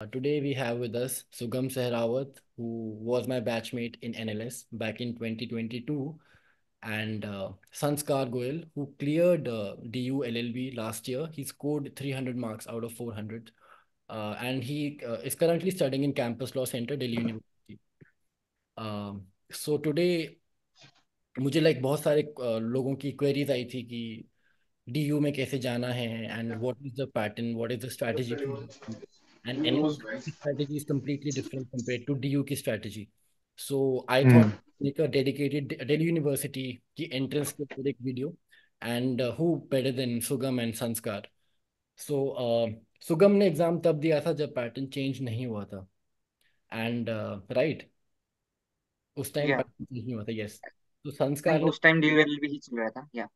Today we have with us Sugam Sehrawat, who was my batchmate in NLS back in 2022, and Sanskar Goel, who cleared DU LLB last year. He scored 300 marks out of 400, and he is currently studying in Campus Law Center, Delhi University. So today मुझे बहुत सारे लोगों की queries आई थी कि DU में कैसे जाना है and what is the pattern what is the strategy and NLP strategy is completely different compared to DU की strategy. So I thought hmm. make a dedicated Delhi University की entrance के ऊपर एक video and who better than Sugam and Sanskar. So Sugam ने exam तब दिया था जब पैटर्न चेंज नहीं हुआ था एंड राइट उस टाइम या पैटर्न चेंज नहीं हुआ था यस तो नहीं, संस्कार ने उस टाइम ड्यूएल भी ही चल रहा था। या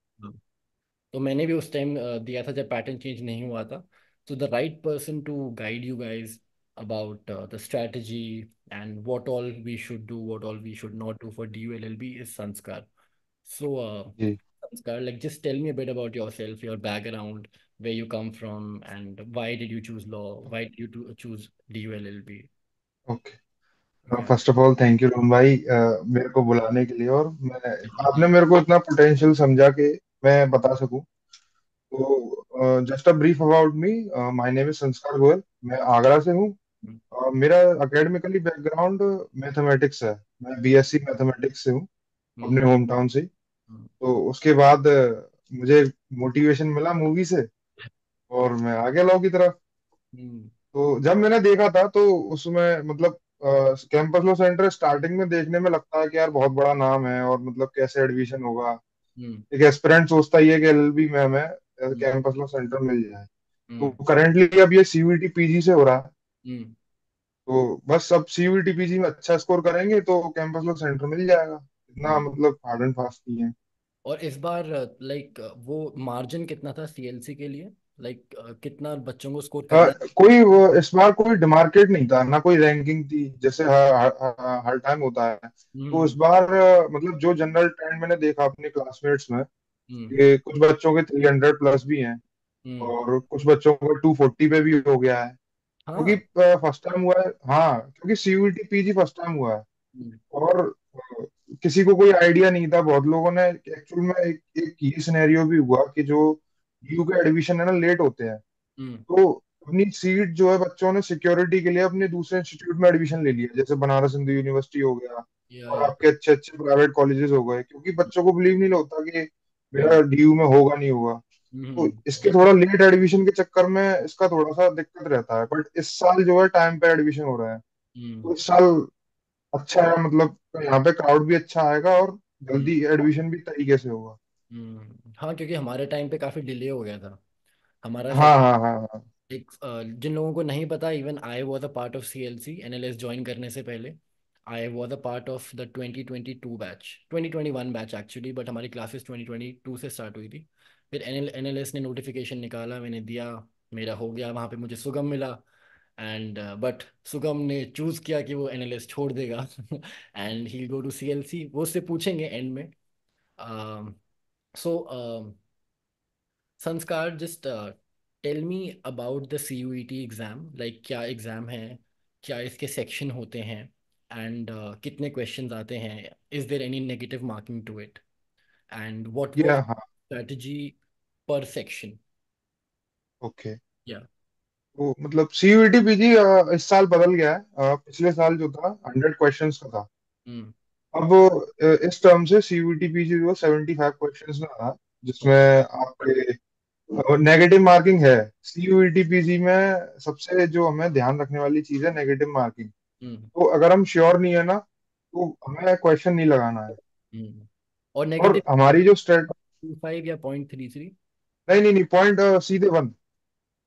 तो मैंने भी उस टाइम दिया था जब पैटर्न चेंज नहीं हुआ था so the right person to guide you guys about the strategy and what all we should do what all we should not do for DULLB is Sanskar so जी। संस्कार like just tell me a bit about yourself your background where you come from and why did you choose law why did you choose DULLB okay. yeah first of all thank you Rohan भाई, मेरे को बुलाने के लिए। और मैं आपने definitely मेरे को इतना पोटेंशियल समझा कि मैं बता सकूं। तो just a brief about me. My name is संस्कार गोयल। मैं आगरा से हूँ। mm, मेरा एकेडमिकली बैकग्राउंड मैथमेटिक्स है। मैं बीएससी मैथमेटिक्स से हूँ, अपने mm, होम टाउन से ही। mm, तो उसके बाद मुझे मोटिवेशन मिला मूवी से, और मैं आ गया लॉ की तरफ। mm, तो जब मैंने देखा था तो उसमें मतलब कैंपस लॉ सेंटर स्टार्टिंग में देखने में लगता है कि यार बहुत बड़ा नाम है, और मतलब कैसे एडमिशन होगा। mm, एक एस्पिरेंट सोचता ही है कि एलएलबी में हमें mm, कैंपस लॉ सेंटर मिल जाए। तो mm, करेंटली अब ये सीयूईटी पीजी से हो रहा है। mm, तो बस अब सीयूईटी पीजी में अच्छा स्कोर करेंगे तो कैंपस लॉ सेंटर मिल जाएगा। इतना mm. मतलब हार्ड एंड फास्ट नहीं है। और इस बार वो मार्जिन कितना था CLC के लिए कितना बच्चों को स्कोर करना है कोई इस बार कोई डिमार्केट नहीं था ना, कोई रैंकिंग थी जैसे हर टाइम होता है। तो इस हम्म बार मतलब जो जनरल ट्रेंड मैंने देखा अपने क्लासमेट्स में, हम्म कि कुछ बच्चों के 300 प्लस भी हैं, हम्म और कुछ बच्चों का 240 पे भी हो गया है। क्योंकि हाँ फर्स्ट टाइम हुआ है। हाँ, क्योंकि सीयूईटी पीजी फर्स्ट टाइम हुआ है। हम्म और किसी को कोई आइडिया नहीं था। बहुत लोगों ने एक्चुअल में एक ये सिनेरियो भी हुआ कि जो यू के एडमिशन है ना, लेट होते हैं। हम्म तो अपनी सीट जो है बच्चों ने सिक्योरिटी के लिए अपने दूसरे इंस्टीट्यूट में एडमिशन ले लिया, जैसे बनारस हिंदू यूनिवर्सिटी हो गया, और या आपके अच्छे अच्छे प्राइवेट कॉलेजेस हो गए, क्योंकि बच्चों को बिलीव नहीं होता कि हम्म मेरा डीयू में होगा नहीं होगा। तो इसके थोड़ा लेट एडमिशन के चक्कर में इसका थोड़ा सा दिक्कत रहता है, बट इस साल जो है टाइम पे एडमिशन हो रहा है। हम्म तो इस साल अच्छा है, मतलब यहाँ पे क्राउड भी अच्छा आएगा, और हम्म जल्दी एडमिशन भी तरीके से होगा। हाँ क्योंकि हमारे टाइम पे काफी डिले हो गया था हमारा हाँ हाँ हाँ हाँ। एक जिन लोगों को नहीं पता even I was a part of CLC NLS join करने से पहले I was a part of the 2022 batch 2021 batch actually but हमारी क्लासेस 2022 से स्टार्ट हुई थी फिर NLS ने नोटिफिकेशन निकाला मैंने दिया मेरा हो गया वहाँ पे मुझे सुगम मिला एंड बट सुगम ने चूज किया कि वो NLS छोड़ देगा and he go to CLC वो उससे पूछेंगे एंड में so Sanskar just tell me about the CUET exam क्या एग्जाम है क्या इसके सेक्शन होते हैं एंड कितने क्वेश्चंस आते हैं is there any negative marking to it and what ये वाज हाँ। स्ट्रेटजी पर सेक्शन ओके। या तो मतलब सीयूईटी पीजी इस साल बदल गया है। पिछले साल जो था 100 क्वेश्चंस का था। हम्म अब इस टर्म से सीयूईटी पीजी जो 75 क्वेश्चंस में था, जिसमें ओके आपके नेगेटिव मार्किंग है। सीयूईटी पीजी में सबसे जो हमें ध्यान रखने वाली चीज है नेगेटिव मार्किंग। हम्म तो अगर हम श्योर नहीं है ना, तो हमें क्वेश्चन नहीं लगाना है। और और नेगेटिव हमारी जो स्ट्रेट 25 या 0.33 नहीं नहीं नहीं, पॉइंट सीधे 1।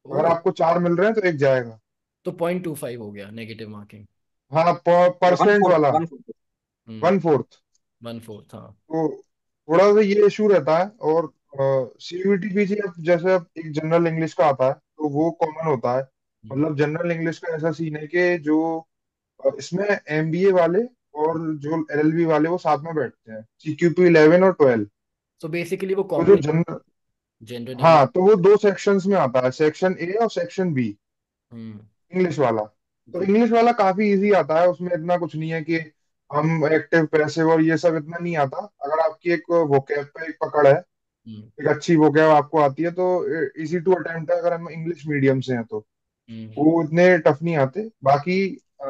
अगर ओ आपको 4 मिल रहे हैं तो एक जाएगा। तो 0.25 हो गया नेगेटिव मार्किंग हाँ, या परसेंट वाला। 1/4। हम्म 1/4। 1/4 हाँ तो थोड़ा सा ये इशू रहता है। और सीयूईटी पीजी अब जैसे अब एक जनरल इंग्लिश का आता है तो वो कॉमन होता है। हम्म मतलब जनरल इंग्लिश का ऐसा सीन है कि जो इसमें एमबीए वाले और जो एलएलबी वाले वो साथ में बैठते हैं, सीक्यूपी 11 और 12। सो बेसिकली वो तो जो कॉम्बिनेशन जनरल, जनरल इंग्लिश हाँ, तो वो दो सेक्शंस में आता है, सेक्शन ए और सेक्शन बी, हम्म इंग्लिश वाला। तो ओके। इंग्लिश वाला काफी इजी आता है, उसमें इतना कुछ नहीं है कि हम एक्टिव पैसिव और ये सब इतना नहीं आता। अगर आपकी एक वोकैब पे एक पकड़ है, हम्म। एक अच्छी वोकैब आपको आती है, तो इजी टू अटेम्प्ट है, अगर हम इंग्लिश मीडियम से हैं तो। हम्म। वो इतने टफ नहीं आते। बाकी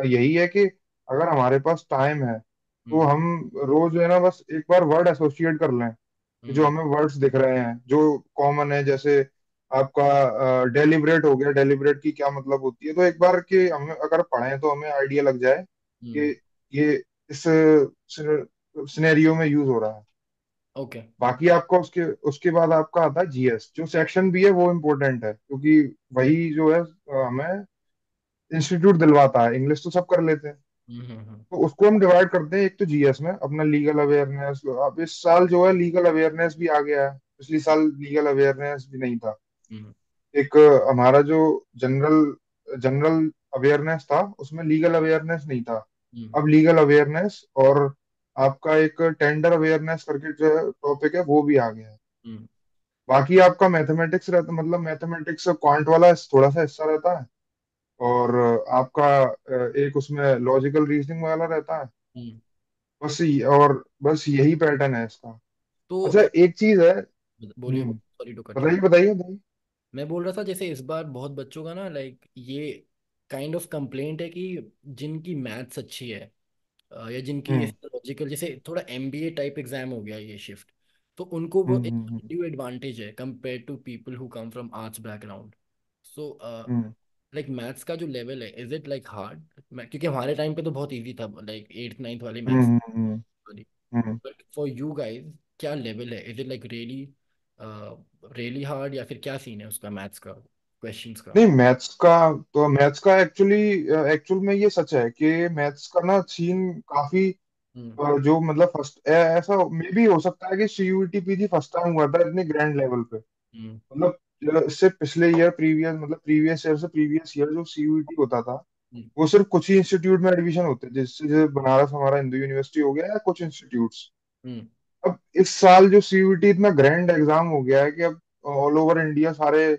यही है कि अगर हमारे पास टाइम है तो हम्म। हम रोज जो है ना बस एक बार वर्ड एसोसिएट कर लें कि जो हम्म। हमें वर्ड्स दिख रहे हैं जो कॉमन है। जैसे आपका डेलिब्रेट हो गया, डेलिब्रेट की क्या मतलब होती है, तो एक बार कि हमें अगर पढ़ें तो हमें आइडिया लग जाए हम्म। कि ये इस सिनेरियो में यूज हो रहा है। ओके। बाकी आपका उसके उसके बाद आपका आता है जीएस, जो सेक्शन भी है वो इम्पोर्टेंट है, क्योंकि वही जो है हमें इंस्टीट्यूट दिलवाता है। इंग्लिश तो सब कर लेते हैं, हम्म। हम्म। तो उसको हम डिवाइड करते हैं। एक तो जीएस में अपना लीगल अवेयरनेस, अब इस साल जो है लीगल अवेयरनेस भी आ गया है, पिछली साल लीगल अवेयरनेस भी नहीं था। हम्म। एक हमारा जो जनरल जनरल अवेयरनेस था उसमें लीगल अवेयरनेस नहीं था। हम्म। अब लीगल अवेयरनेस और आपका एक टेंडर अवेयरनेस करके जो टॉपिक है वो भी आ गया है। हम्म। बाकी आपका मैथमेटिक्स रहता, मतलब मैथमेटिक्स क्वांट वाला थोड़ा सा हिस्सा रहता है। और आपका एक उसमें लॉजिकल रीजनिंग वाला रहता है। हम्म। और बस यही पैटर्न है इसका। तो अच्छा एक चीज है। बोलिए, सॉरी टू कट यू। बताइए बताइए बताइए। मैं बोल रहा था जैसे इस बार बहुत बच्चों का ना लाइक ये काइंड ऑफ कंप्लेंट है कि जिनकी मैथ्स अच्छी है, या जिनकी हम्म लॉजिकल, जैसे थोड़ा एमबीए टाइप एग्जाम हो गया ये शिफ्ट, तो उनको वो एक हम्म। ड्यू एडवांटेज है compare to people who come from arts background. So hmm like maths का जो लेवल है, इज इट लाइक हार्ड? क्योंकि हमारे टाइम पे तो बहुत इजी था, लाइक एट्थ नाइन्थ वाली हम्म मैथ्स हम्म हम्म वाली। हम्म। बट फॉर यू गाइस क्या लेवल है? Is it like really really hard, या फिर क्या सीन है उसका मैथ्स का, क्वेश्चंस का? नहीं, मैथ्स का एक्चुअली एक्चुअल में ये सच है कि मैथ्स का ना सीन काफी हम्म। जो मतलब फर्स्ट ऐसा मे भी हो सकता है कि सीयूईटी पीजी फर्स्ट टाइम हुआ था इतने ग्रैंड लेवल पे। हम्म। मतलब इससे पिछले ईयर प्रीवियस मतलब प्रीवियस ईयर से प्रीवियस ईयर जो सीयूईटी होता था हम्म। वो सिर्फ कुछ ही इंस्टीट्यूट में एडमिशन होते थे, जैसे जैसे बनारस हमारा हिंदू यूनिवर्सिटी हो गया या कुछ इंस्टीट्यूट्स। हम्म। अब इस साल जो सीयूईटी इतना ग्रैंड एग्जाम हो गया है कि अब ऑल ओवर इंडिया सारे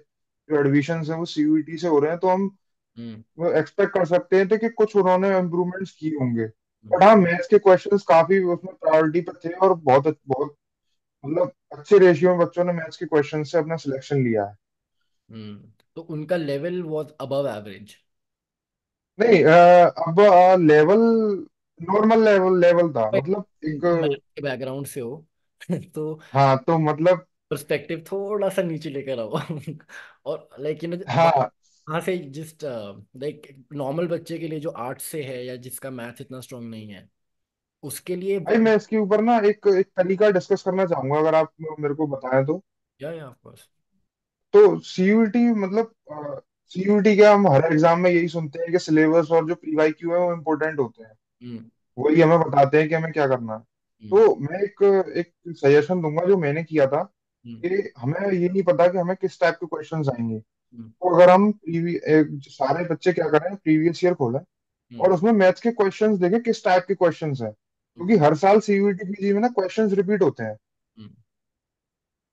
जो एडमिशन है वो सीयूईटी से हो रहे हैं, तो हम हम्म। एक्सपेक्ट कर सकते हैं थे कि कुछ उन्होंने इम्प्रूवमेंट्स किए होंगे। हम्म। बट हाँ, मैथ्स के क्वेश्चंस काफी उसमें प्रायोरिटी पे थे और बहुत बहुत मतलब अच्छे रेशियो में बच्चों ने मैथ्स के क्वेश्चन से अपना सिलेक्शन लिया है। तो उनका लेवल वाज अबव एवरेज? नहीं अब लेवल नॉर्मल लेवल लेवल था, मतलब एक तो मैथ के बैकग्राउंड से हो तो हाँ तो मतलब पर्सपेक्टिव थोड़ा सा नीचे लेकर आओ और लाइक हाँ वहाँ से जिस लाइक नॉर्मल बच्चे के लिए जो आर्ट्स से है या जिसका मैथ इतना स्ट्रांग नहीं है, उसके लिए भाई, मैं इसके ऊपर ना एक एक तरीका डिस्कस करना चाहूंगा, अगर आप मेरे को बताएं तो। या ऑफ कोर्स। तो सीयूईटी मतलब सीयूईटी क्या, हम हर एग्जाम में यही सुनते हैं कि सिलेबस और जो पीवाईक्यू है वो इम्पोर्टेंट होते हैं, हम्म। वही हमें बताते हैं कि हमें क्या करना है। हम्म। तो मैं एक एक सजेशन दूंगा जो मैंने किया था, हम्म। कि हमें ये नहीं पता कि हमें किस टाइप के क्वेश्चंस आएंगे। हम्म। तो अगर हम सारे बच्चे क्या करें, प्रीवियस ईयर खोलें हम्म। और उसमें मैथ्स के क्वेश्चंस देखें किस टाइप के क्वेश्चंस हैं, क्योंकि ओके। हर साल सीयूईटी पीजी में ना क्वेश्चंस रिपीट होते हैं हम्म।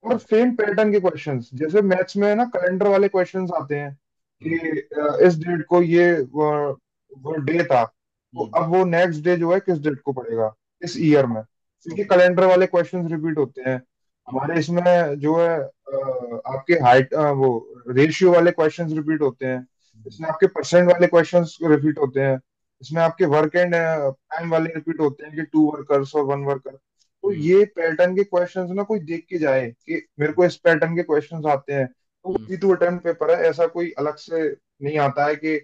और ओके। सेम पैटर्न के क्वेश्चंस। जैसे मैथ्स में ना कैलेंडर वाले क्वेश्चंस आते हैं कि हम्म। इस डेट को ये वो डे था, तो हम्म। अब वो नेक्स्ट डे जो है किस डेट को पड़ेगा इस हम्म। ईयर में, क्योंकि ओके। कैलेंडर वाले क्वेश्चंस रिपीट होते हैं। हम्म। हमारे इसमें जो है आपके हाइट वो रेशियो वाले क्वेश्चंस रिपीट होते हैं। हम्म। इसमें आपके परसेंट वाले क्वेश्चंस रिपीट होते हैं। इसमें आपके वर्क एंड टाइम वाले रिपीट होते हैं कि 2 वर्कर्स और 1 वर्कर। तो हम्म। ये पैटर्न के क्वेश्चंस ना कोई देख के जाए कि मेरे को इस पैटर्न के क्वेश्चंस आते हैं, तो हम्म। इजी टू अटेम्प्ट पेपर है, ऐसा कोई अलग से नहीं आता है कि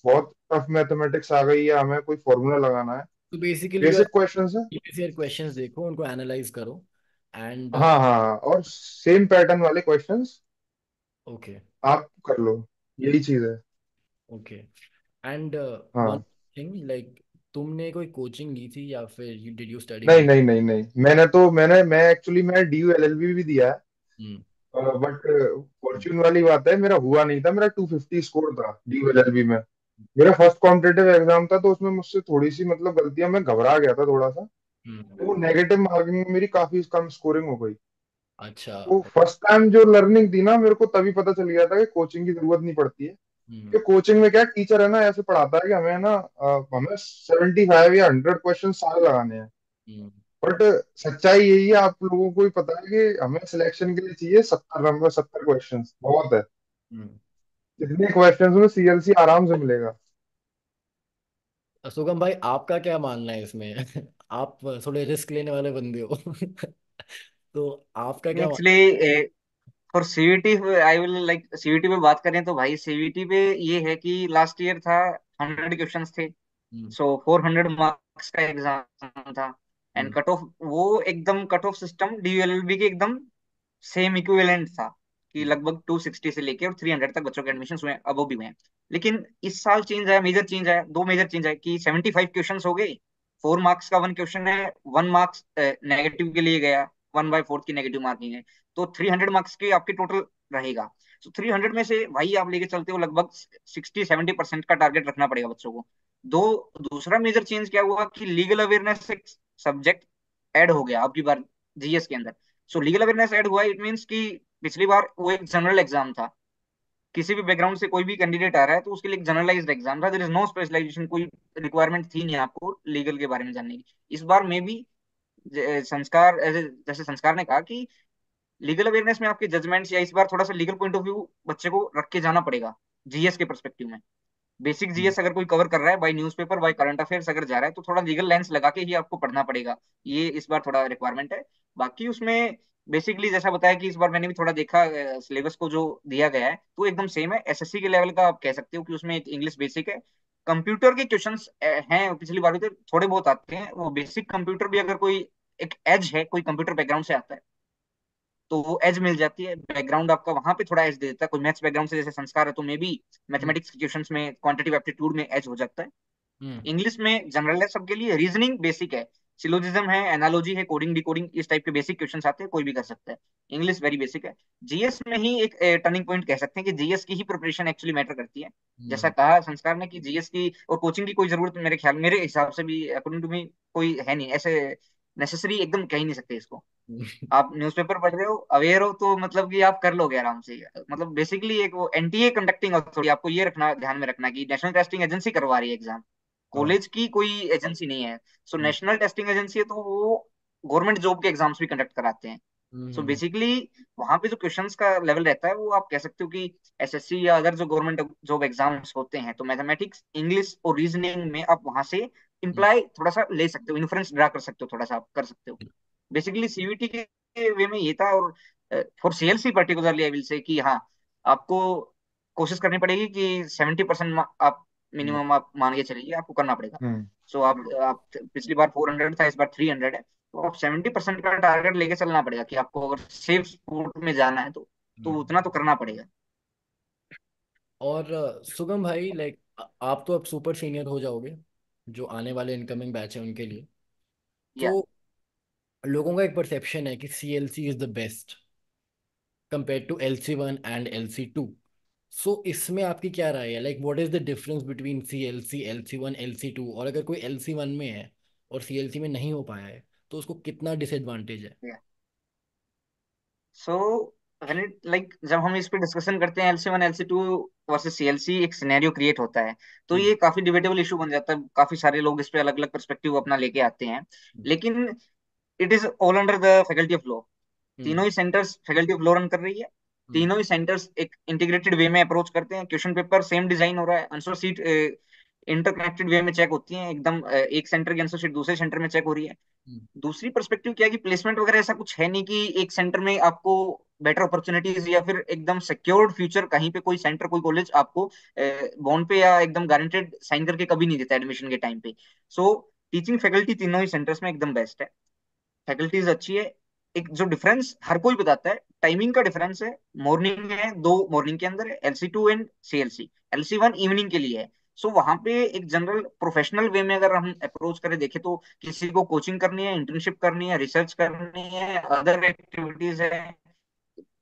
बहुत टफ मैथमेटिक्स आ गई है हमें कोई फॉर्मूला लगाना है। तो बेसिकली जो है बेसिक क्वेश्चंस है। प्रीवियस ईयर क्वेश्चंस देखो, उनको एनालाइज करो एंड हाँ हाँ हाँ, और सेम पैटर्न वाले क्वेश्चंस ओके। आप कर लो, यही चीज है। ओके। एंड वन हाँ। थिंग लाइक, तुमने कोई कोचिंग ली थी या फिर यू डिड यू स्टडी नहीं होम? नहीं नहीं नहीं, मैं एक्चुअली मैं डीयू एलएलबी भी दिया है। हम्म। बट फॉर्च्यून वाली बात है, मेरा हुआ नहीं था, मेरा 250 स्कोर था डीयू एलएलबी में। मेरा फर्स्ट कॉम्पिटेटिव एग्जाम था, तो उसमें मुझसे थोड़ी सी मतलब गलतियां, मैं घबरा गया था थोड़ा सा। हम्म। तो वो नेगेटिव मार्किंग में मेरी काफी कम स्कोरिंग हो गई। अच्छा। तो फर्स्ट टाइम जो लर्निंग थी ना, मेरे को तभी पता चल गया था कि कोचिंग की जरूरत नहीं पड़ती है। हम्म। कि कोचिंग में क्या टीचर है ना ऐसे पढ़ाता है कि हमें ना हमें 75 या 100 क्वेश्चन सारे लगाने हैं। हम्म। बट सच्चाई यही है, आप लोगों को भी पता है कि हमें सिलेक्शन के लिए चाहिए 70 नंबर, 70 क्वेश्चन बहुत है। हम्म। इतने क्वेश्चन में सीएलसी आराम से मिलेगा। सुगम भाई, आपका क्या मानना है इसमें? आप थोड़े रिस्क लेने वाले बंदे हो। तो आपका क्या actually for CVT I will like, CVT पे बात करें तो भाई सीवीटी पे ये है कि लास्ट ईयर था, 100 क्वेश्चंस थे। हम्म। सो 400 मार्क्स का एग्जाम था। And hmm. कट ऑफ वो एकदम कट ऑफ सिस्टम डीयूएलएलबी के एकदम सेम इक्विवेलेंट था, कि हम्म। लगभग 260 से लेके और 300 तक बच्चों के एडमिशन हुए, अब भी हुए हैं। लेकिन इस साल चेंज आया, मेजर चेंज आया, दो मेजर चेंज आए कि 75 क्वेश्चन हो गए। 4 मार्क्स का वन क्वेश्चन है, 1 मार्क्स नेगेटिव के लिए गया, 1/4 की नेगेटिव मार्किंग है। तो 300 मार्क्स के आपके टोटल रहेगा। तो 300 में से भाई आप लेके चलते हो लगभग 60-70% का टारगेट रखना पड़ेगा बच्चों को। दो दूसरा मेजर चेंज क्या हुआ कि लीगल अवेयरनेस एक सब्जेक्ट ऐड हो गया आपकी बार जीएस के अंदर। सो लीगल अवेयरनेस ऐड हुआ, इट मीन्स कि पिछली बार वो एक जनरल एग्जाम था, किसी भी बैकग्राउंड से कोई भी कैंडिडेट आ रहा है तो उसके लिए एक जनरलाइज्ड एग्जाम था, देयर इज नो स्पेशलाइजेशन, कोई रिक्वायरमेंट थी नहीं आपको लीगल के बारे में जानने की। इस बार में भी संस्कार जैसे संस्कार ने कहा कि लीगल अवेयरनेस में आपके जजमेंट्स या इस बार थोड़ा सा लीगल पॉइंट ऑफ व्यू बच्चे को रख के जाना पड़ेगा जीएस के परस्पेक्टिव में। बेसिक हम्म। जीएस अगर कोई कवर कर रहा है by newspaper by current affairs अगर जा रहा है तो थोड़ा लीगल लेंस लगा के ही आपको पढ़ना पड़ेगा। ये इस बार थोड़ा रिक्वायरमेंट है। बाकी उसमें बेसिकली जैसा बताया कि इस बार मैंने भी थोड़ा देखा सिलेबस को जो दिया गया है तो एकदम सेम है, एसएससी के लेवल का आप कह सकते हो कि उसमें एक इंग्लिश बेसिक है। कंप्यूटर के क्वेश्चंस हैं, पिछली बार भी तो थोड़े बहुत आते हैं वो बेसिक कंप्यूटर भी, अगर कोई एक एज है, कोई कंप्यूटर बैकग्राउंड से आता है तो वो एज मिल जाती है, बैकग्राउंड आपका वहां पे थोड़ा एज दे देता है। कोई मैथ्स बैकग्राउंड से जैसे संस्कार है तो मे भी हम्म। मैथमेटिक्स के क्वेश्चंस में क्वांटिटिव एप्टीट्यूड में एज हो जाता है। हम्म। इंग्लिश में जनरल है सबके लिए, रीजनिंग बेसिक है, सिलोजिज्म है, एनालॉजी है, कोडिंग डिकोडिंग, इस टाइप के बेसिक क्वेश्चंस आते हैं, कोई भी कर सकता है। इंग्लिश वेरी बेसिक है। जीएस में ही एक टर्निंग पॉइंट कह सकते हैं कि जीएस की ही प्रिपरेशन एक्चुअली मैटर करती है। जैसा हम्म। कहा संस्कार ने कि जीएस की और कोचिंग की कोई जरूरत मेरे ख्याल, मेरे हिसाब से भी अकॉर्डिंग टू मी कोई है नहीं ऐसे, नेसेसरी एकदम कह ही नहीं सकते इसको। हम्म। आप न्यूज़पेपर पढ़ रहे हो, अवेयर हो, तो मतलब कि आप कर लोगे आराम से। मतलब बेसिकली एक वो एनटीए कंडक्टिंग अथॉरिटी, आपको ये रखना ध्यान में रखना कि नेशनल टेस्टिंग एजेंसी करवा रही है एग्जाम, हाँ। कॉलेज की कोई एजेंसी नहीं है। सो हम्म। नेशनल टेस्टिंग एजेंसी है तो वो गवर्नमेंट जॉब के एग्जाम्स भी कंडक्ट कराते हैं। सो हम्म। बेसिकली वहां पे जो क्वेश्चंस का लेवल रहता है वो आप कह सकते हो कि एसएससी या अदर जो गवर्नमेंट जॉब एग्जाम्स होते हैं तो मैथमेटिक्स इंग्लिश और रीजनिंग में आप वहां से हम्म। इम्प्लाई थोड़ा सा ले सकते हो, इन्फ्रेंस ड्रा कर सकते हो, थोड़ा सा आप कर सकते हो। बेसिकली सीवीटी के वे में ये था। और for CLC particularly I will say कि हाँ, आपको कोशिश करनी पड़ेगी कि 70% आप हम्म। मिनिमम आप मान के चलिए आपको करना पड़ेगा। हम्म। सो आप पिछली बार 400 था, इस बार 300 है, तो आप 70% का टारगेट लेके चलना पड़ेगा कि आपको अगर सेफ स्पोर्ट में जाना है तो हम्म। उतना तो करना पड़ेगा। और सुगम भाई, लाइक आप तो अब सुपर सीनियर हो जाओगे, जो आने वाले इनकमिंग बैच है उनके लिए। या तो लोगों का एक परसेप्शन है कि C L C is the best compare to L C one and L C two. So इसमें आपकी क्या राय है? Like what is the difference between C L C one, L C two? और अगर कोई एल सी वन में है और सी एल सी में नहीं हो पाया है, तो उसको कितना डिसएडवांटेज है? सो व्हेन इट लाइक जब हम इस पे डिस्कशन करते हैं LC one LC two versus CLC, एक सिनेरियो क्रिएट होता है तो हम्म। ये काफी डिबेटेबल इशू बन जाता है, काफी सारे लोग इस पे अलग अलग पर्सपेक्टिव अपना लेके आते हैं। लेकिन it is all under the faculty of law. Hmm. तीनों ही centres faculty of law run कर रही है। हम्म। तीनों ही सेंटर्स एक इंटीग्रेटेड वे में अप्रोच करते हैं, क्वेश्चन पेपर सेम डिजाइन हो रहा है, आंसर सीट इंटरकनेक्टेड वे में चेक होती है एकदम, एक सेंटर की आंसर शीट दूसरे सेंटर में चेक हो रही है। हम्म। दूसरी पर्सपेक्टिव क्या है कि प्लेसमेंट वगैरह ऐसा कुछ है नहीं कि एक सेंटर में आपको बेटर अपॉर्चुनिटीज या फिर एकदम सिक्योर्ड फ्यूचर, कहीं पे कोई सेंटर कोई कॉलेज आपको बॉन्ड पे या एकदम गारंटेड साइन करके कभी नहीं देता एडमिशन के टाइम पे। सो टीचिंग फैकल्टी तीनों ही सेंटर्स में एकदम बेस्ट है, फैकल्टीज अच्छी है। एक जो डिफरेंस हर कोई बताता है टाइमिंग का डिफरेंस है, मॉर्निंग है, दो मॉर्निंग के अंदर है, LC2 and CLC। LC1 evening के लिए है। सो वहां पे एक जनरल प्रोफेशनल वे में अगर हम अप्रोच करें देखें तो किसी को कोचिंग करनी है, इंटर्नशिप करनी है, रिसर्च करनी है, अदर एक्टिविटीज है,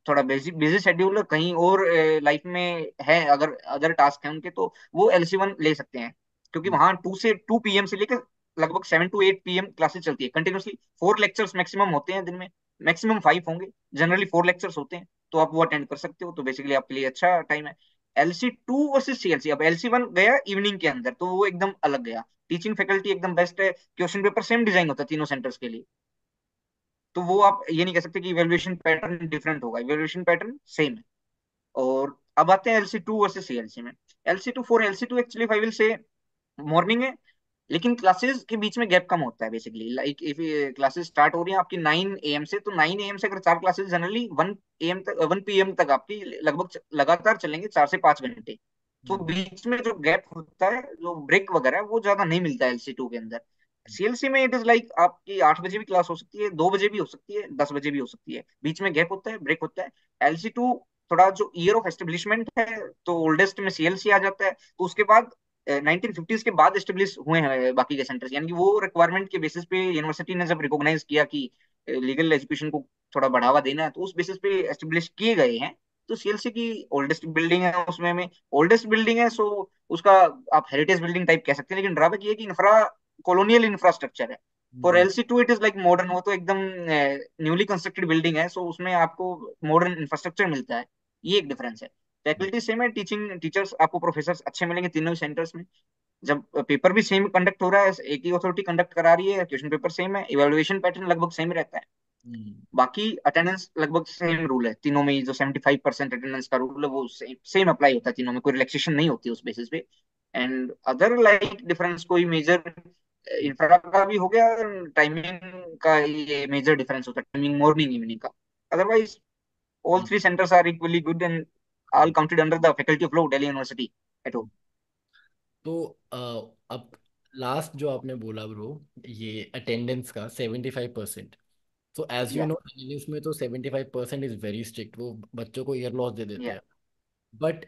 थोड़ा बिजी बिजी शेड्यूल कहीं और लाइफ में है, अगर अदर टास्क है उनके, तो वो LC1 ले सकते हैं। क्योंकि हम्म। वहां 2 से 2 PM से लेकर लगभग 7 to 8 PM क्लासेस चलती है कंटिन्यूसली। 4 लेक्चर्स मैक्सिमम होते हैं दिन में, मैक्सिमम 5 होंगे, जनरली 4 लेक्चर्स होते हैं, तो आप वो अटेंड कर सकते हो, तो बेसिकली आपके लिए अच्छा टाइम है। LC2 वर्सेस CLC, अब LC1 गया इवनिंग के अंदर तो वो एकदम अलग गया। टीचिंग फैकल्टी एकदम बेस्ट है, क्वेश्चन पेपर सेम डिजाइन होता है तीनों सेंटर्स के लिए। तो वो आप ये नहीं कह सकते कि इवेल्युएशन पैटर्न डिफरेंट होगा, इवेल्युएशन पैटर्न सेम है। और अब आते हैं LC2 वर्सेस CLC में। LC2 for LC2 actually I will say morning है, लेकिन क्लासेस के बीच में गैप कम होता है basically. Like if classes start हो रही हैं आपकी 9 AM से, तो 9 AM से अगर 4 क्लासेस जनरली 1 AM तक, 1 PM तक आपकी लगभग लगातार चलेंगे, 4 से 5 घंटे। तो हम्म, बीच में जो गैप होता है, जो ब्रेक वगैरह है, वो ज्यादा नहीं मिलता है LC2 के अंदर। CLC में इट इज लाइक आपकी 8 बजे भी क्लास हो सकती है, 2 बजे भी हो सकती है, 10 बजे भी हो सकती है, बीच में गैप होता है, ब्रेक होता है। LC2 थोड़ा जो ईयर ऑफ एस्टेब्लिशमेंट है, तो ओल्डेस्ट में CLC आ जाता है। तो उसके बाद 1950s के बाद एस्टेब्लिश हुए हैं बाकी के सेंटर्स, यानी कि वो रिक्वायरमेंट के बेसिस पे यूनिवर्सिटी ने जब रिकॉग्नाइज किया कि लीगल एजुकेशन को थोड़ा बढ़ावा देना है, तो उस बेसिस पे एस्टेब्लिश किए गए हैं। तो CLC की ओल्डेस्ट बिल्डिंग है, उसमें में ओल्डेस्ट बिल्डिंग है, सो उसका आप हेरिटेज बिल्डिंग टाइप कह सकते हैं। लेकिन ड्रॉबैक ये है कि इंफ्रा कॉलोनियल इंफ्रास्ट्रक्चर है। फॉर जी। LC2 it is like modern, वो तो एकदम न्यूली कंस्ट्रक्टेड बिल्डिंग है, सो उसमें आपको मॉडर्न इंफ्रास्ट्रक्चर मिलता है। ये एक डिफरेंस है। फैकल्टी सेम है, टीचिंग टीचर्स आपको प्रोफेसर अच्छे मिलेंगे तीनों सेंटर्स में। जब पेपर भी सेम कंडक्ट हो रहा है, एक ही अथॉरिटी कंडक्ट करा रही है, क्वेश्चन पेपर सेम है, इवेलुएशन पैटर्न लगभग सेम रहता है। हम्म, बाकी अटेंडेंस लगभग सेम रूल है तीनों में ही, जो 75% अटेंडेंस का रूल है वो सेम अप्लाई होता है तीनों में, कोई रिलैक्सेशन नहीं होती उस बेसिस पे। एंड अदर लाइक डिफरेंस कोई मेजर इंफ्रा का भी हो गया, टाइमिंग का ये मेजर डिफरेंस होता है, टाइमिंग मॉर्निंग इवनिंग का। Otherwise all hmm, three centres are equally good and all counted under the faculty of law, Delhi University at home. तो अब लास्ट जो आपने बोला ब्रो, ये अटेंडेंस का 75%। सो एज यू या नो इंग्लिश में तो 75% इज वेरी स्ट्रिक्ट, वो बच्चों को ईयर लॉस दे देते या हैं। बट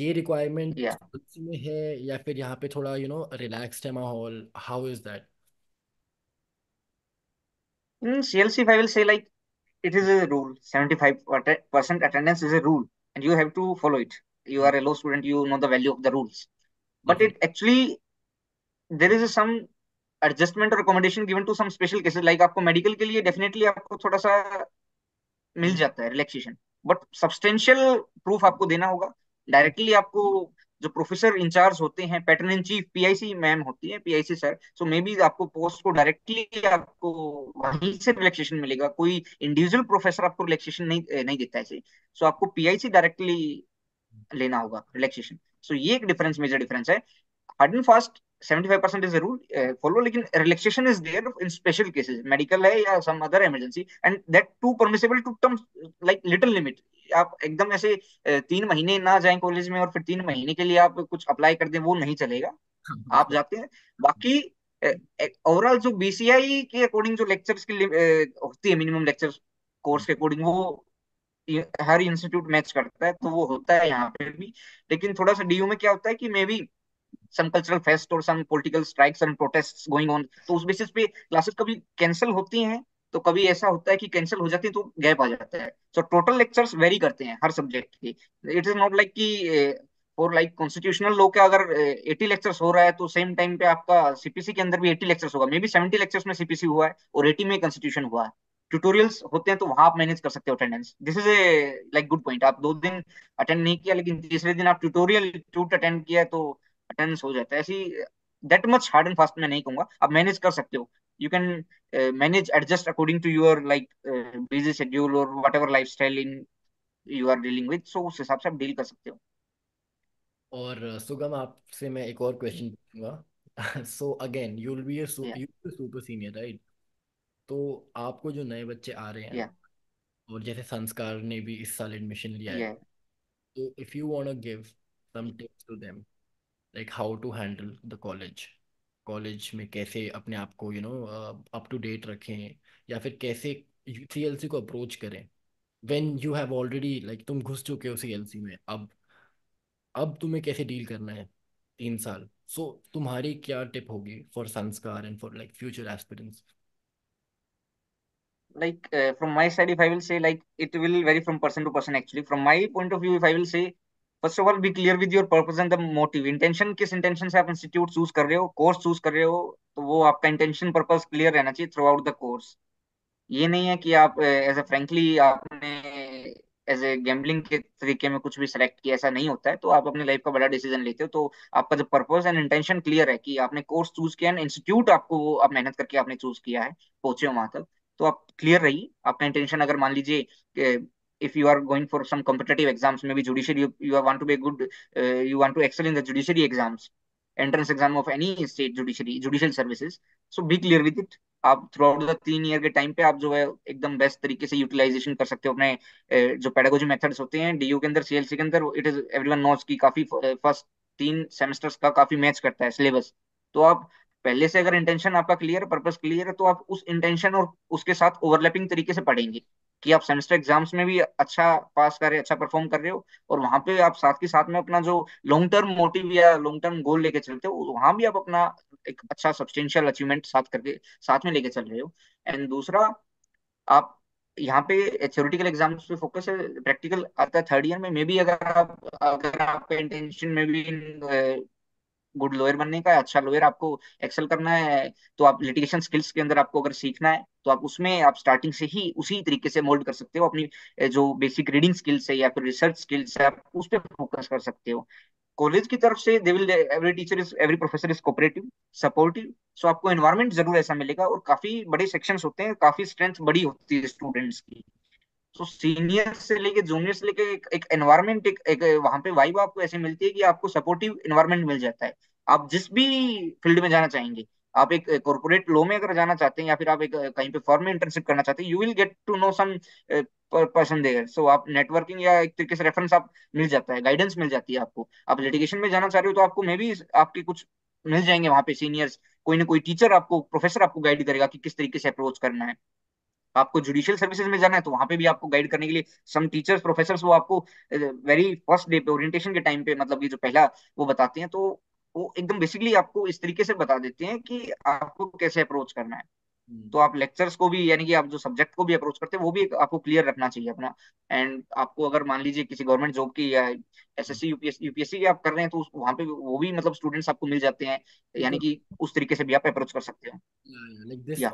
ये रिक्वायरमेंट या सच में है या फिर यहाँ पे थोड़ा रिलैक्स्ड है माहौल, how is that? in CLC if I will say like it is a rule, 75% attendance is a rule and you have to follow it. You are a law student, you know the value of the rules. But it definite. actually there is some adjustment or accommodation given to some special cases, like आपको medical के लिए definitely आपको थोड़ा सा मिल जाता है relaxation, but substantial proof आपको देना होगा डायरेक्टली आपको। जो प्रोफेसर इंचार्ज होते हैं, pattern in chief PIC ma'am होती है, PIC sir, so may be आपको पोस्ट को डायरेक्टली आपको वहीं से रिलैक्सेशन मिलेगा, कोई इंडिविजुअल प्रोफेसर आपको रिलैक्सेशन नहीं देता है ऐसे। सो आपको PIC डायरेक्टली लेना होगा रिलैक्सेशन। सो ये एक डिफरेंस, मेजर डिफरेंस है। Hard and fast 75% is rule follow, लेकिन relaxation is there in special cases, medical है या some other emergency, and that too permissible to term like little limit. आप एकदम ऐसे 3 महीने ना जाएं कॉलेज में और फिर 3 महीने के लिए आप कुछ अप्लाई कर दें, वो नहीं चलेगा। आप जाते हैं। बाकी ओवरऑल जो BCI के अकॉर्डिंग जो लेक्चर्स की होती है, मिनिमम लेक्चर्स कोर्स के अकॉर्डिंग, वो हर इंस्टीट्यूट मैच करता है, तो वो होता है यहाँ पे भी। लेकिन थोड़ा सा DU में क्या होता है कि may be some cultural fest or some political strikes and protests going on, तो उस बेसिस पे क्लासेस कभी कैंसिल होती हैं, तो कभी ऐसा होता है कि कैंसिल हो जाती है तो गैप आ जाता है। सो टोटल लेक्चर्स वेरी करते हैं हर सब्जेक्ट के। इट इज नॉट लाइक कि फॉर लाइक कॉन्स्टिट्यूशनल लॉ के अगर 80 लेक्चर्स हो रहा है, तो सेम टाइम पे आपका CPC के अंदर भी 80 लेक्चर्स होगा, मे बी 70 लेक्चर्स में CPC हुआ है और 80 में कॉन्स्टिट्यूशन हुआ है। ट्यूटोरियल्स होते हैं तो वहां आप मैनेज कर सकते हो attendance. This is a like good point, आप 2 दिन अटेंड नहीं किया लेकिन तीसरे दिन आप ट्यूटोरियल टूट अटेंड किया, तो अटेंडेंस हो जाता है ऐसी। That much hard and fast मैं नहीं कहूंगा, आप मैनेज कर सकते हो। You can manage adjust according to your like busy schedule और whatever lifestyle in you are dealing with, so उस हिसाब से आप डील कर सकते हो। और सुगम आपसे मैं एक और क्वेश्चन पूछूंगा। So again you will be you या सुपर सीनियर राइट? तो आपको जो नए बच्चे आ रहे हैं, या और जैसे संस्कार ने भी इस साल एडमिशन लिया है, या तो if you want to give some tips to them, like how to handle the college, college में कैसे अपने आप को अप टू डेट रखें, या फिर कैसे CLC को अप्रोच करें, when you have already like तुम घुस चुके हो CLC में, अब तुम्हें कैसे डील करना है 3 साल। सो तुम्हारी क्या टिप होगी फॉर संस्कार and for like future aspirants? like from my side if I will say, like it will vary from person to person actually. From my point of view if I will say, first of all be clear with your purpose and the motive, intention, किस intention से आप institute choose कर रहे हो, course choose कर रहे हो, तो वो आपका इंटेंशन पर्पस क्लियर रहना चाहिए थ्रू आउट द कोर्स। ये नहीं है कि आप एज ए फ्रेंकली आपने एज ए गैम्बलिंग के तरीके में कुछ भी सिलेक्ट किया, ऐसा नहीं होता है। तो आप अपनी लाइफ का बड़ा डिसीजन लेते हो, तो आपका जब पर्पस एंड इंटेंशन क्लियर है कि आपने कोर्स चूज किया है, इंस्टीट्यूट आपको वो आप मेहनत करके आपने चूज किया है, पहुंचे हो वहां तक, तो आप क्लियर रहिए। आपका इंटेंशन अगर मान लीजिए if you are going for some competitive exams, maybe judiciary, you want to be a good, you want to excel in the judiciary exams, entrance exam of any state judiciary, judicial services, so be clear with it। आप through out the 3 year के time पे आप जो है एकदम best तरीके से utilisation कर सकते हो अपने जो पेडागोजी मेथड्स होते हैं डीयू के अंदर, सीएलसी के अंदर। इट इज एवरीवन नोस की काफी फर्स्ट 3 सेमेस्टर्स का काफी मैच करता है सिलेबस। तो आप पहले से अगर इंटेंशन आपका क्लियर है, पर्पस क्लियर है, तो आप उस इंटेंशन और उसके साथ ओवरलैपिंग तरीके से पढ़ेंगे कि आप सेमेस्टर एग्जाम्स में भी अच्छा पास कर रहे, अच्छा परफॉर्म कर रहे हो, और वहां पे आप साथ के साथ में अपना जो लॉन्ग टर्म मोटिव या लॉन्ग टर्म गोल लेके चलते हो, वहां भी आप अपना एक अच्छा सब्सटेंशियल अचीवमेंट साथ में लेके चल रहे हो। एंड दूसरा, आप यहाँ पे थ्योरेटिकल एग्जाम्स पे फोकस है, प्रैक्टिकल आता है थर्ड ईयर में। मे बी अगर आपका इंटेंशन में भी गुड लॉयर बनने का है, अच्छा लॉयर आपको एक्सेल करना है, तो आप लिटिगेशन स्किल्स के अंदर आपको अगर सीखना है, तो आप उसमें आप स्टार्टिंग से ही उसी तरीके से मोल्ड कर सकते हो अपनी जो बेसिक रीडिंग स्किल्स है या फिर रिसर्च स्किल्स है, आप उस पर फोकस कर सकते हो। कॉलेज की तरफ से they will, every teacher is, every professor is cooperative, supportive. So आपको एनवायरनमेंट जरूर ऐसा मिलेगा, और काफी बड़े सेक्शंस होते हैं, काफी स्ट्रेंथ बड़ी होती है स्टूडेंट्स की। तो सीनियर से लेके जूनियर से लेके एक एनवायरनमेंट, एक वहां पे वाइब आपको ऐसे मिलती है कि आपको सपोर्टिव एनवायरनमेंट मिल जाता है। आप जिस भी फील्ड में जाना चाहेंगे, आप एक कॉर्पोरेट लॉ में अगर जाना चाहते हैं, या फिर आप एक कहीं पे फर्म में इंटर्नशिप करना चाहते हैं, you will get to know some person there. So आप नेटवर्किंग या एक तरीके से रेफरेंस आप मिल जाता है, गाइडेंस मिल जाती है आपको। आप लिटिगेशन में जाना चाह रहे हो, तो आपको मे बी आपके कुछ मिल जाएंगे वहां पे सीनियर्स, कोई ना कोई टीचर आपको, प्रोफेसर आपको गाइड करेगा कि किस तरीके से अप्रोच करना है। आपको जुडिशियल सर्विसेज में जाना है, तो वहां पे भी आपको गाइड करने के लिए सम टीचर्स, प्रोफेसर्स, वो आपको वेरी फर्स्ट डे पे ओरिएंटेशन के टाइम पे, मतलब ये जो पहला वो बताते हैं, तो वो एकदम बेसिकली आपको इस तरीके से बता देते हैं कि आपको कैसे अप्रोच करना है। हम्म। तो आप लेक्चर्स को भी, यानी कि आप जो सब्जेक्ट को भी अप्रोच करते हैं, वो भी आपको क्लियर रखना चाहिए अपना। एंड आपको अगर मान लीजिए किसी गवर्नमेंट जॉब की या एसएससी यूपीएससी की आप कर रहे हैं, तो वहां पे वो भी मतलब स्टूडेंट्स आपको मिल जाते हैं, यानी बिल्कुल। कि उस तरीके से भी आप अप्रोच कर सकते हो। लाइक दिस या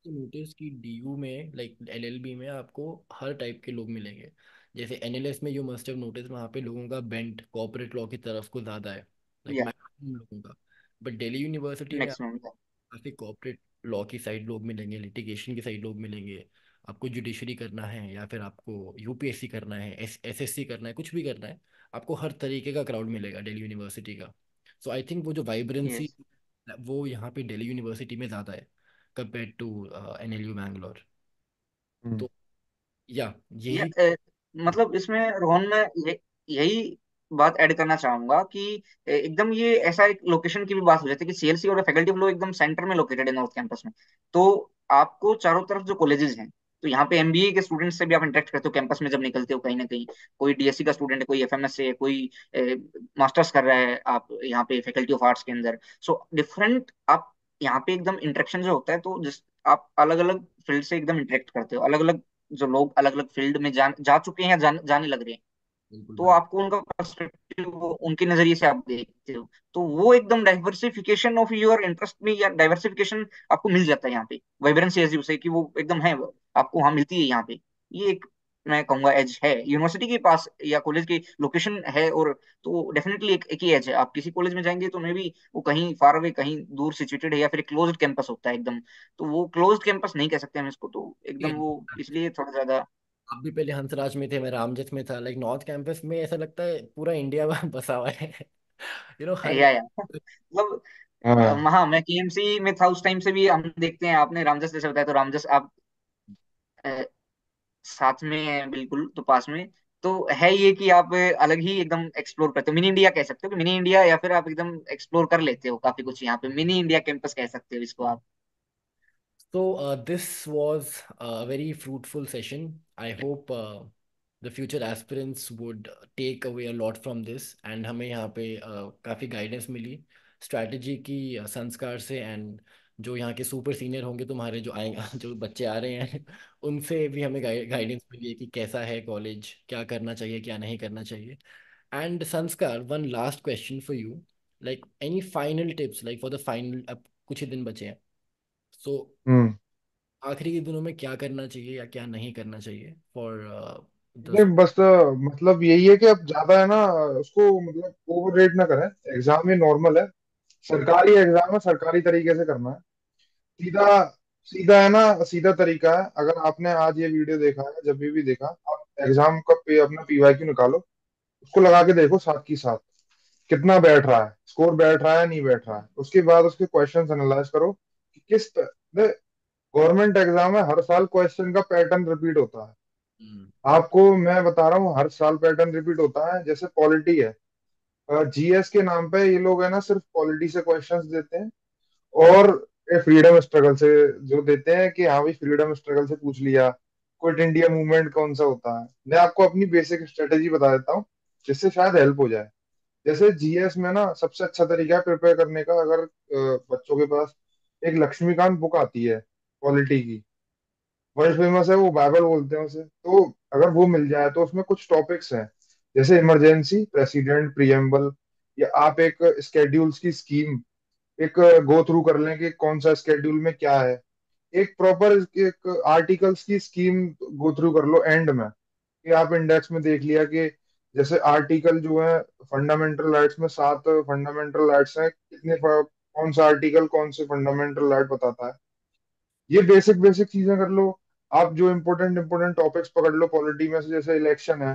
नोटिस कि डीयू में, लाइक एलएलबी में आपको हर टाइप के लोग मिलेंगे। जैसे एनएलएस में यू मस्ट हैव नोटिस, वहाँ पे लोगों का बेंट कॉर्पोरेट लॉ की तरफ को ज़्यादा है, लाइक या मैक्सिमम लोगों का। बट दिल्ली यूनिवर्सिटी में मैक्सिमम। काफ़ी कॉर्पोरेट लॉ की साइड लोग मिलेंगे, लिटिगेशन की साइड लोग मिलेंगे। आपको जुडिशरी करना है या फिर आपको यूपीएससी करना है, एसएससी करना है, कुछ भी करना है, आपको हर तरीके का क्राउड मिलेगा दिल्ली यूनिवर्सिटी का। सो आई थिंक वो जो वाइब्रेंसी, यस। वो यहाँ पे दिल्ली यूनिवर्सिटी में ज़्यादा है कंपेयर टू एनएलयू बैंगलोर। हम्म। तो या या यही। मतलब इसमें रोहन में यही बात ऐड करना चाहूंगा कि एकदम ये ऐसा एक लोकेशन की भी बात हो जाती है कि सीएलसी और फैकल्टी ऑफ लॉ एकदम सेंटर में लोकेटेड है नॉर्थ कैंपस में। तो आपको चारों तरफ जो कॉलेजेस हैं, तो यहाँ पे एमबीए के स्टूडेंट्स से भी आप इंटरेक्ट करते हो कैंपस में जब निकलते हो कहीं ना कहीं। कोई डीएससी का स्टूडेंट है, कोई एफएमएस से है, कोई मास्टर्स कर रहा है आप यहाँ पे फैकल्टी ऑफ आर्ट्स के अंदर। सो डिफरेंट आप यहाँ पे एकदम इंटरेक्शन जो होता है, तो जिस आप अलग अलग फील्ड से एकदम इंटरेक्ट करते हो, अलग अलग जो लोग अलग अलग फील्ड में जा चुके हैं या जाने लग रहे हैं, बिल्कुल तो भाई। आपको उनका पर्सपेक्टिव उनके नजरिए से आप देखते हो, तो वो एकदम डाइवर्सिफिकेशन ऑफ योर इंटरेस्ट में, या डाइवर्सिफिकेशन आपको मिल जाता है यहाँ पे, वाइब्रेंसी एज यू से, कि वो एकदम है, आपको वहां मिलती है यहाँ पे। ये एक मैं कहूंगा एज है यूनिवर्सिटी के पास या कॉलेज की लोकेशन है। और तो डेफिनेटली एक ही एज है। आप किसी कॉलेज में जाएंगे तो मे बी वो कहीं फार अवे, कहीं दूर सिचुएटेड है, या फिर क्लोज्ड कैंपस होता है एकदम, तो वो क्लोज्ड कैंपस नहीं कह सकते हम इसको, तो एकदम वो इसलिए थोड़ा ज्यादा। आप भी पहले हंसराज में थे, मैं रामजत में था। लाइक नॉर्थ कैंपस में ऐसा लगता है पूरा इंडिया बसा हुआ है। हर। या मतलब हाँ। हाँ, मैं केएमसी में था उस टाइम से भी हम देखते हैं। आपने रामजस जैसे बताया, तो रामजस आप अ, साथ में है बिल्कुल, तो पास में। तो है ये कि आप अलग ही एकदम एक्सप्लोर करते हो, मिनी इंडिया कह सकते हो, कि मिनी इंडिया, या फिर आप एकदम एक्सप्लोर कर लेते हो काफी कुछ यहाँ पे, मिनी इंडिया कैंपस कह सकते हो इसको आप। So, this was a very fruitful session. I hope the future aspirants would take away a lot from this, and हमें यहाँ पे काफ़ी गाइडेंस मिली स्ट्रैटेजी की, संस्कार से। एंड जो यहाँ के सुपर सीनियर होंगे तुम्हारे, जो आए जो बच्चे आ रहे हैं, उनसे भी हमें गाइडेंस मिली है कि कैसा है कॉलेज, क्या करना चाहिए, क्या नहीं करना चाहिए। एंड संस्कार, one last question for you, like any final tips, like for the final, अब कुछ ही दिन बचे हैं। सो हम्म। आखिरी के दिनों में क्या करना चाहिए या क्या नहीं करना चाहिए फॉर those. नहीं बस मतलब यही है कि अब ज्यादा है ना, उसको मतलब ओवर रेट ना करें। एग्जाम में नॉर्मल है, सरकारी एग्जाम है, सरकारी तरीके से करना है। सीधा सीधा है ना, सीधा तरीका है। अगर आपने आज ये वीडियो देखा है, जब भी देखा, आप एग्जाम का अपना पीवाईक्यू निकालो, उसको लगा के देखो साथ की साथ कितना बैठ रहा है, स्कोर बैठ रहा है नहीं बैठ रहा है। उसके बाद उसके क्वेश्चंस एनालाइज करो कि गवर्नमेंट एग्जाम है, हर साल क्वेश्चन का पैटर्न रिपीट होता है। Hmm. आपको मैं बता रहा हूँ, हर साल पैटर्न रिपीट होता है। जैसे पॉलिटी है, जीएस के नाम पे ये लोग है ना सिर्फ पॉलिटी से क्वेश्चंस देते हैं, और फ्रीडम स्ट्रगल से जो देते हैं कि हाँ भाई फ्रीडम स्ट्रगल से पूछ लिया, क्विट इंडिया मूवमेंट कौन सा होता है। मैं आपको अपनी बेसिक स्ट्रेटेजी बता देता हूँ, जिससे शायद हेल्प हो जाए। जैसे जीएस में ना सबसे अच्छा तरीका है प्रिपेयर करने का, अगर बच्चों के पास एक लक्ष्मीकांत बुक आती है पॉलिटी की, वर्ल्ड फेमस है, वो बाइबल बोलते हैं उसे, तो अगर वो मिल जाए तो उसमें कुछ टॉपिक्स हैं, जैसे इमरजेंसी, प्रेसिडेंट, प्रीएम्बल, या आप एक स्केड्यूल्स की स्कीम एक गो थ्रू कर लें कि कौन सा स्केड्यूल में क्या है। एक प्रॉपर एक आर्टिकल्स की स्कीम गो थ्रू कर लो एंड में, कि आप इंडेक्स में देख लिया कि जैसे आर्टिकल जो है फंडामेंटल राइट्स में 7 फंडामेंटल राइट्स हैं, कौन सा आर्टिकल कौन से फंडामेंटल राइट बताता है। ये बेसिक बेसिक चीजें कर लो। आप जो इम्पोर्टेंट टॉपिक्स पकड़ लो पॉलिटी में से, जैसे इलेक्शन है,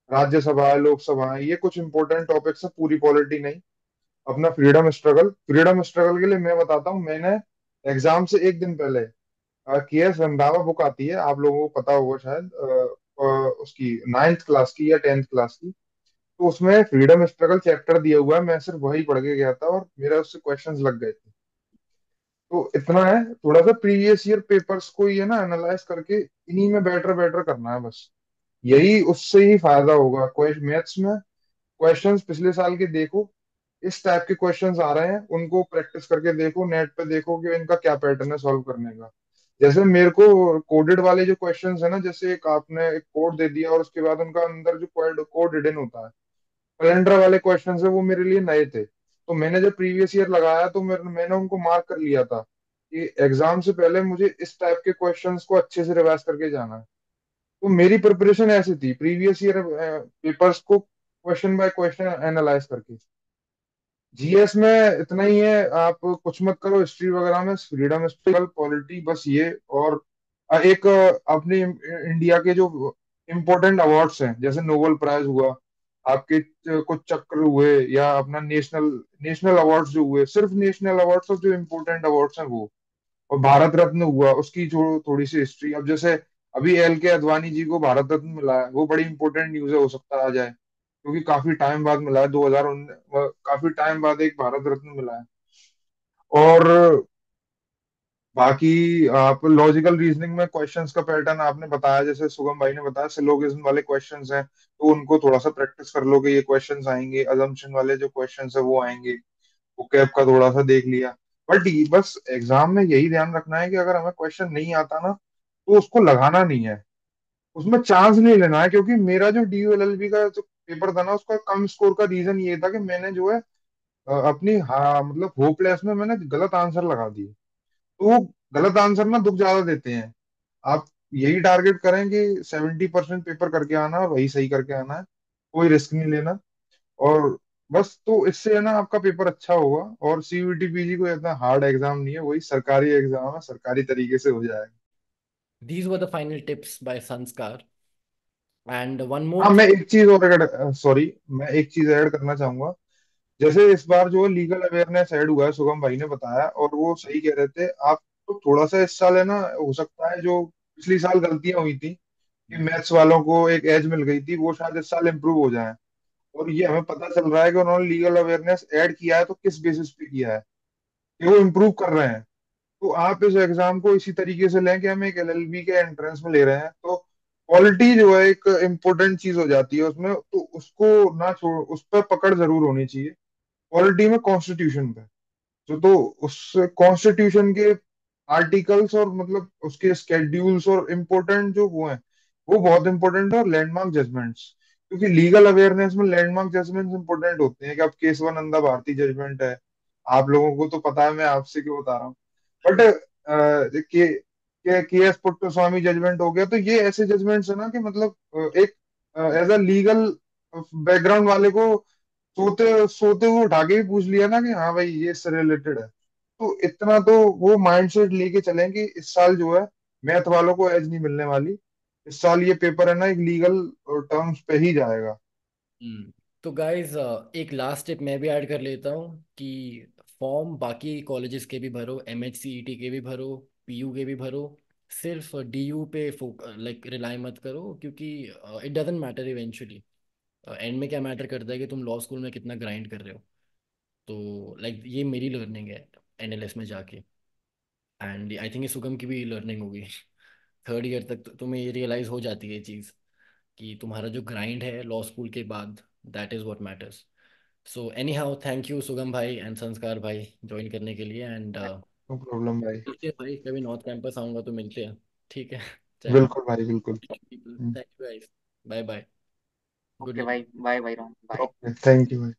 राज्यसभा है, लोकसभा है, ये कुछ इंपॉर्टेंट टॉपिक्स है, पूरी पॉलिटी नहीं। अपना फ्रीडम स्ट्रगल के लिए मैं बताता हूँ, मैंने एग्जाम से एक दिन पहले के एस रंधावा बुक आती है, आप लोगों को पता होगा शायद, उसकी 9th क्लास की या 10th क्लास की, तो उसमें फ्रीडम स्ट्रगल चैप्टर दिया हुआ है। मैं सिर्फ वही पढ़ के गया था और मेरा उससे क्वेश्चंस लग गए थे। तो इतना है, थोड़ा सा प्रीवियस ईयर पेपर्स को ही है ना एनालाइज करके इन्हीं में बेटर बेटर करना है बस। यही उससे ही फायदा होगा। मैथ्स में क्वेश्चंस पिछले साल के देखो, इस टाइप के क्वेश्चंस आ रहे हैं, उनको प्रैक्टिस करके देखो, नेट पे देखो कि इनका क्या पैटर्न है सॉल्व करने का। जैसे मेरे को कोडेड वाले जो क्वेश्चंस है ना, जैसे एक आपने एक कोड दे दिया और उसके बाद उनका अंदर जो कोड हिडन होता है, कैलेंडर वाले क्वेश्चंस है, वो मेरे लिए नए थे। तो मैंने जब प्रीवियस ईयर लगाया तो मैंने उनको मार्क कर लिया था कि एग्जाम से पहले मुझे इस टाइप के क्वेश्चंस को अच्छे से रिवाइज करके जाना है। तो मेरी प्रिपरेशन ऐसी थी, प्रीवियस ईयर पेपर्स को क्वेश्चन बाय क्वेश्चन एनालाइज करके। जीएस में इतना ही है, आप कुछ मत करो हिस्ट्री वगैरह में, फ्रीडम स्ट्रगल, पॉलिटी, बस ये। और एक अपने इंडिया के जो इम्पोर्टेंट अवार्ड्स हैं, जैसे नोबेल प्राइज हुआ आपके, कुछ चक्र हुए, या अपना नेशनल नेशनल अवार्ड्स जो हुए, सिर्फ नेशनल अवार्ड्स और जो इम्पोर्टेंट अवार्ड्स हैं वो, और भारत रत्न हुआ उसकी जो थोड़ी सी हिस्ट्री। अब जैसे अभी एल के अडवाणी जी को भारत रत्न मिला है, वो बड़ी इंपॉर्टेंट न्यूज है, हो सकता है आ जाए, क्योंकि काफी टाइम बाद मिला है, 2019, काफी टाइम बाद एक भारत रत्न मिला है। और बाकी आप लॉजिकल रीजनिंग में क्वेश्चंस का पैटर्न आपने बताया, जैसे सुगम भाई ने बताया सिलोगिज्म वाले क्वेश्चंस हैं, तो उनको थोड़ा सा प्रैक्टिस कर लो कि ये क्वेश्चंस आएंगे। अजम्पशन वाले जो क्वेश्चंस है वो आएंगे, वो कैप का थोड़ा सा देख लिया। बट बस एग्जाम में यही ध्यान रखना है कि अगर हमें क्वेश्चन नहीं आता ना, तो उसको लगाना नहीं है, उसमें चांस नहीं लेना है। क्योंकि मेरा जो डी एल एल बी का जो पेपर था ना, उसका कम स्कोर का रीजन ये था कि मैंने जो है अपनी हाँ मतलब होपलेस में मैंने गलत आंसर लगा दिए। तो वो गलत आंसर ना दुख ज्यादा देते हैं। आप यही टारगेट करें कि 70% पेपर करके आना और वही सही करके आना है, कोई रिस्क नहीं लेना। और बस, तो इससे है ना आपका पेपर अच्छा होगा। और सीयूईटी पीजी को इतना हार्ड एग्जाम नहीं है, वही सरकारी एग्जाम है, सरकारी तरीके से हो जाएगा। These were the final tips by Sanskar. And one more हाँ, thing. मैं एक चीज और ऐड सॉरी मैं एक चीज ऐड करना चाहूंगा। जैसे इस बार जो लीगल अवेयरनेस ऐड हुआ है, सुगम भाई ने बताया और वो सही कह रहे थे आप, तो थोड़ा सा इस साल है ना, हो सकता है जो पिछली साल गलतियां हुई थी कि मैथ्स वालों को एक एज मिल गई थी, वो शायद इस साल इम्प्रूव हो जाए। और ये हमें पता चल रहा है कि उन्होंने लीगल अवेयरनेस ऐड किया है, तो किस बेसिस पे किया है कि वो इम्प्रूव कर रहे हैं। तो आप इस एग्जाम को इसी तरीके से लें कि हम एक एलएलबी के एंट्रेंस में ले रहे हैं, तो क्वालिटी जो है एक इम्पोर्टेंट चीज हो जाती है उसमें, तो उसको ना छोड़, उस पर पकड़ जरूर होनी चाहिए। क्वालिटी में कॉन्स्टिट्यूशन पे, तो उस कॉन्स्टिट्यूशन के आर्टिकल्स और मतलब उसके स्केड्यूल्स और इम्पोर्टेंट जो वो हैं, वो बहुत इंपॉर्टेंट है। और लैंडमार्क जजमेंट्स, क्योंकि लीगल अवेयरनेस में लैंडमार्क जजमेंट्स इंपॉर्टेंट होते हैं, कि अब केशवानंदा भारती जजमेंट है, आप लोगों को तो पता है, मैं आपसे क्यों बता रहा हूँ। बट के एस पुट्टस्वामी जजमेंट हो गया, तो ये ऐसे जजमेंट्स है ना कि मतलब एक एज अ लीगल बैकग्राउंड वाले को सोते सोते हुए उठा के भी पूछ लिया ना कि हाँ भाई ये इससे रिलेटेड है, तो इतना तो वो माइंडसेट लेके चलें कि इस साल जो है मैथ वालों को एज नहीं मिलने वाली। इस साल ये पेपर है ना एक लीगल टर्म्स पे ही जाएगा। हम्म। तो गाइज एक लास्ट टिप मैं भी ऐड कर लेता हूँ कि फॉर्म बाकी कॉलेजेस के भी भरो, MHCET के भी भरो, PU के भी भरो, सिर्फ DU पे लाइक रिलाई मत करो, क्योंकि it doesn't matter eventually. And में क्या मैटर करता है कि तुम लॉ स्कूल में कितना ग्राइंड कर रहे हो। तो लाइक ये मेरी लर्निंग है NLS में जाके, एंड आई थिंक ये सुगम की भी लर्निंग होगी। थर्ड ईयर तक तो तुम्हें ये रियलाइज हो जाती है ये चीज़ कि तुम्हारा जो ग्राइंड है लॉ स्कूल के बाद, that is what matters. So any how thank you सुगम भाई एंड संस्कार भाई ज्वाइन करने के लिए, एंड नो प्रॉब्लम भाई। मिलते हैं भाई, कभी नॉर्थ कैंपस आऊँगा तो मिलते हैं। ठीक है। चलो, बिल्कुल भाई बिल्कुल। Thank you guys, bye bye, good okay night. भाई, bye bye Rohan, bye. Okay thank you भाई।